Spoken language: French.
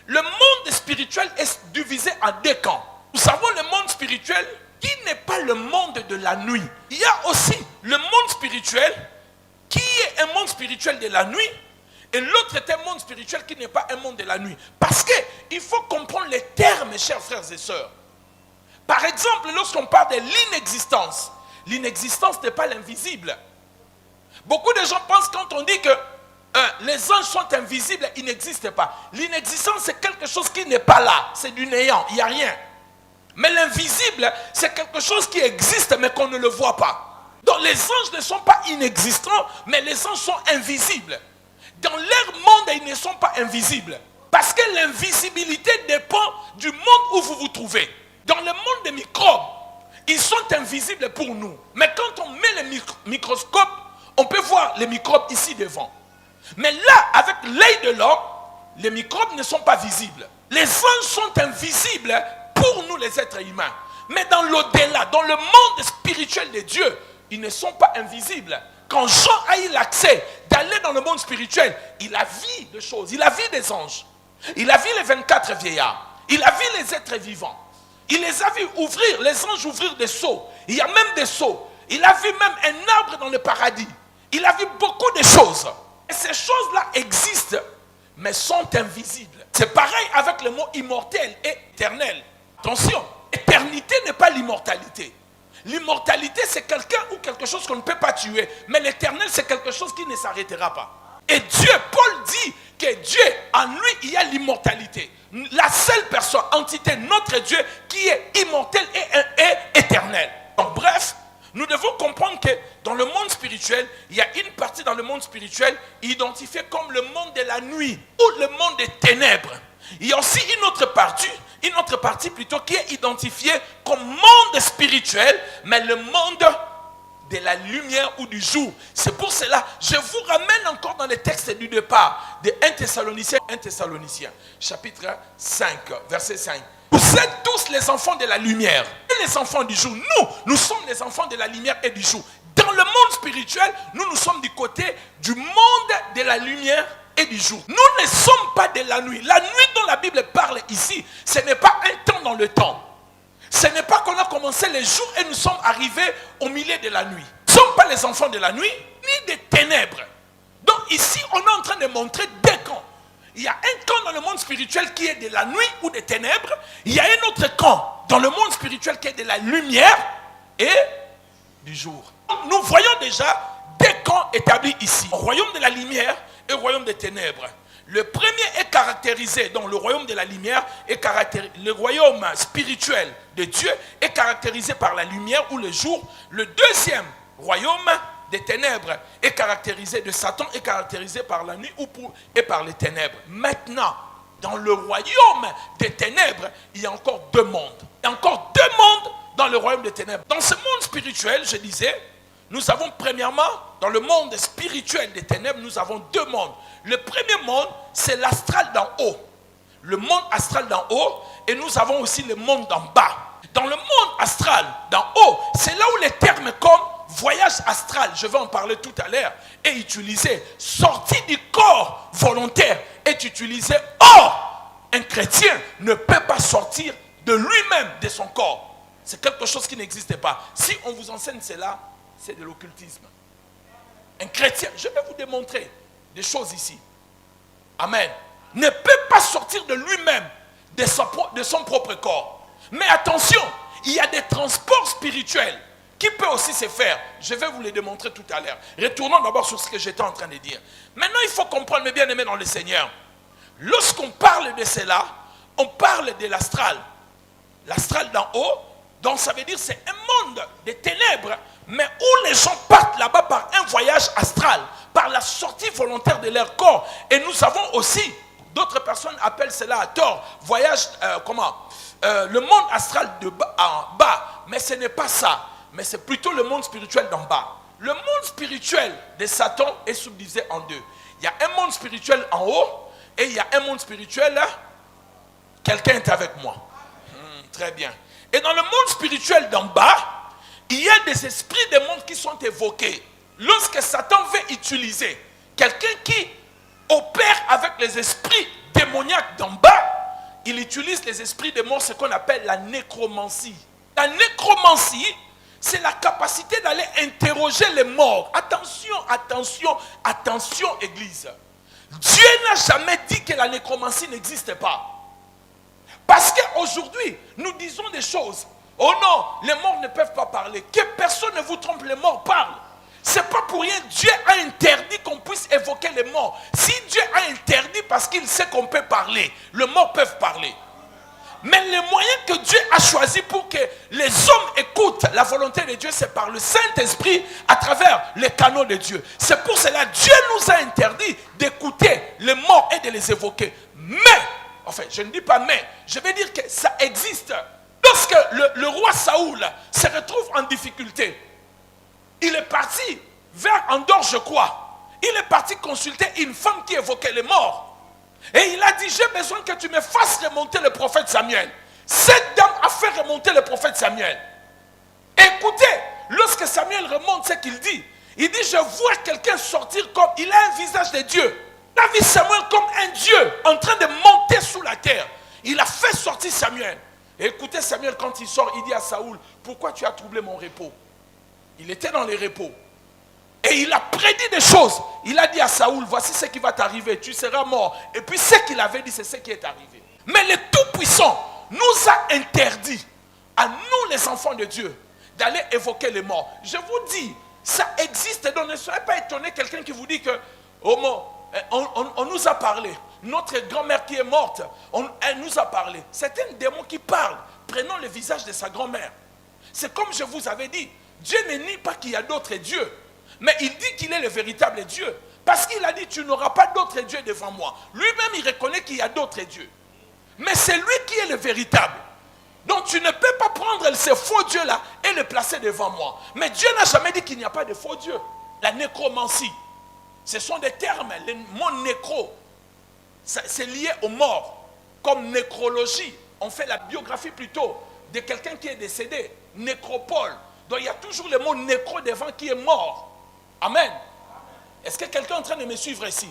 Le monde spirituel est divisé en deux camps. Nous avons le monde spirituel qui n'est pas le monde de la nuit. Il y a aussi le monde spirituel qui est un monde spirituel de la nuit et l'autre est un monde spirituel qui n'est pas un monde de la nuit. Parce qu'il faut comprendre les termes, chers frères et sœurs. Par exemple, lorsqu'on parle de l'inexistence n'est pas l'invisible. Beaucoup de gens pensent quand on dit que les anges sont invisibles, ils n'existent pas. L'inexistence, c'est quelque chose qui n'est pas là. C'est du néant, il n'y a rien. Mais l'invisible, c'est quelque chose qui existe, mais qu'on ne le voit pas. Donc les anges ne sont pas inexistants, mais les anges sont invisibles. Dans leur monde, ils ne sont pas invisibles. Parce que l'invisibilité dépend du monde où vous vous trouvez. Dans le monde des microbes, ils sont invisibles pour nous. Mais quand on met le microscope, on peut voir les microbes ici devant. Mais là, avec l'œil de l'homme, les microbes ne sont pas visibles. Les anges sont invisibles pour nous les êtres humains. Mais dans l'au-delà, dans le monde spirituel de Dieu, ils ne sont pas invisibles. Quand Jean a eu l'accès d'aller dans le monde spirituel, il a vu des choses. Il a vu des anges. Il a vu les 24 vieillards. Il a vu les êtres vivants. Il les a vus ouvrir, les anges ouvrir des seaux. Il y a même des seaux. Il a vu même un arbre dans le paradis. Il a vu beaucoup de choses. Et ces choses-là existent, mais sont invisibles. C'est pareil avec le mot immortel et éternel. Attention, éternité n'est pas l'immortalité. L'immortalité, c'est quelqu'un ou quelque chose qu'on ne peut pas tuer. Mais l'éternel, c'est quelque chose qui ne s'arrêtera pas. Et Dieu, Paul dit que Dieu, en lui, il y a l'immortalité. La seule personne, entité, notre Dieu, qui est immortel et éternel. Donc bref, nous devons comprendre que dans le monde spirituel, il y a une partie dans le monde spirituel identifiée comme le monde de la nuit ou le monde des ténèbres. Il y a aussi une autre partie plutôt qui est identifiée comme monde spirituel, mais le monde de la lumière ou du jour. C'est pour cela, je vous ramène encore dans les textes du départ de 1 Thessaloniciens, chapitre 5, verset 5. Vous êtes tous les enfants de la lumière et les enfants du jour. Nous sommes les enfants de la lumière et du jour. Dans le monde spirituel, nous sommes du côté du monde de la lumière et du jour. Nous ne sommes pas de la nuit. La nuit dont la Bible parle ici, ce n'est pas un temps dans le temps. Ce n'est pas qu'on a commencé les jours et nous sommes arrivés au milieu de la nuit. Nous ne sommes pas les enfants de la nuit, ni des ténèbres. Donc ici, on est en train de montrer deux camps. Il y a un camp dans le monde spirituel qui est de la nuit ou des ténèbres. Il y a un autre camp dans le monde spirituel qui est de la lumière et du jour. Nous voyons déjà deux camps établis ici. Le royaume de la lumière et le royaume des ténèbres. Le premier est caractérisé, donc le royaume de la lumière, le royaume spirituel de Dieu est caractérisé par la lumière ou le jour. Le deuxième royaume des ténèbres est caractérisé de Satan, est caractérisé par la nuit et par les ténèbres. Maintenant, dans le royaume des ténèbres, il y a encore deux mondes. Il y a encore deux mondes dans le royaume des ténèbres. Dans ce monde spirituel, je disais, nous avons premièrement, dans le monde spirituel des ténèbres, nous avons deux mondes. Le premier monde, c'est l'astral d'en haut. Le monde astral d'en haut, et nous avons aussi le monde d'en bas. Dans le monde astral d'en haut, c'est là où les termes comme voyage astral, je vais en parler tout à l'heure, est utilisé. Sortie du corps volontaire est utilisé. Or, un chrétien ne peut pas sortir de lui-même, de son corps. C'est quelque chose qui n'existe pas. Si on vous enseigne cela, c'est de l'occultisme. Un chrétien, je vais vous démontrer des choses ici. Amen. Ne peut pas sortir de lui-même, de son propre corps. Mais attention, il y a des transports spirituels qui peuvent aussi se faire. Je vais vous les démontrer tout à l'heure. Retournons d'abord sur ce que j'étais en train de dire. Maintenant, il faut comprendre, mes bien-aimés dans le Seigneur, lorsqu'on parle de cela, on parle de l'astral. L'astral d'en haut, donc ça veut dire c'est un monde des ténèbres, mais où les gens partent là-bas par un voyage astral, par la sortie volontaire de leur corps. Et nous avons aussi, d'autres personnes appellent cela à tort, voyage, le monde astral en bas. Mais ce n'est pas ça, mais c'est plutôt le monde spirituel d'en bas. Le monde spirituel de Satan est subdivisé en deux. Il y a un monde spirituel en haut, et il y a un monde spirituel, quelqu'un est avec moi. Très bien. Et dans le monde spirituel d'en bas, il y a des esprits des mondes qui sont évoqués. Lorsque Satan veut utiliser quelqu'un qui opère avec les esprits démoniaques d'en bas, il utilise les esprits des morts, ce qu'on appelle la nécromancie. La nécromancie, c'est la capacité d'aller interroger les morts. Attention, attention, attention, Église. Dieu n'a jamais dit que la nécromancie n'existe pas. Parce qu'aujourd'hui, nous disons des choses. Oh non, les morts ne peuvent pas parler. Que personne ne vous trompe, les morts parlent. C'est pas pour rien, Dieu a interdit qu'on puisse évoquer les morts. Si Dieu a interdit parce qu'il sait qu'on peut parler, les morts peuvent parler. Mais les moyens que Dieu a choisis pour que les hommes écoutent la volonté de Dieu, c'est par le Saint-Esprit à travers les canaux de Dieu. C'est pour cela que Dieu nous a interdit d'écouter les morts et de les évoquer. Mais, enfin, je ne dis pas mais, je vais dire que ça existe. Lorsque le roi Saoul se retrouve en difficulté, il est parti vers Endor, je crois. Il est parti consulter une femme qui évoquait les morts. Et il a dit, j'ai besoin que tu me fasses remonter le prophète Samuel. Cette dame a fait remonter le prophète Samuel. Écoutez, lorsque Samuel remonte ce qu'il dit, il dit, je vois quelqu'un sortir comme, il a un visage de Dieu. Il a vu Samuel comme un Dieu en train de monter sous la terre. Il a fait sortir Samuel. Et écoutez Samuel, quand il sort, il dit à Saoul, pourquoi tu as troublé mon repos? Il était dans les repos. Et il a prédit des choses. Il a dit à Saoul, voici ce qui va t'arriver, tu seras mort. Et puis ce qu'il avait dit, c'est ce qui est arrivé. Mais le Tout-Puissant nous a interdit, à nous les enfants de Dieu, d'aller évoquer les morts. Je vous dis, ça existe, donc ne soyez pas étonnés, quelqu'un qui vous dit que, oh, on nous a parlé. Notre grand-mère qui est morte, elle nous a parlé. C'est un démon qui parle, prenant le visage de sa grand-mère. C'est comme je vous avais dit, Dieu ne nie pas qu'il y a d'autres dieux. Mais il dit qu'il est le véritable Dieu. Parce qu'il a dit, tu n'auras pas d'autres dieux devant moi. Lui-même, il reconnaît qu'il y a d'autres dieux. Mais c'est lui qui est le véritable. Donc tu ne peux pas prendre ces faux dieux-là et les placer devant moi. Mais Dieu n'a jamais dit qu'il n'y a pas de faux dieux. La nécromancie, ce sont des termes. Le mot nécro, c'est lié aux morts. Comme nécrologie, on fait la biographie plutôt de quelqu'un qui est décédé. Nécropole. Donc il y a toujours le mot nécro devant qui est mort. Amen. Est-ce que quelqu'un est en train de me suivre ici?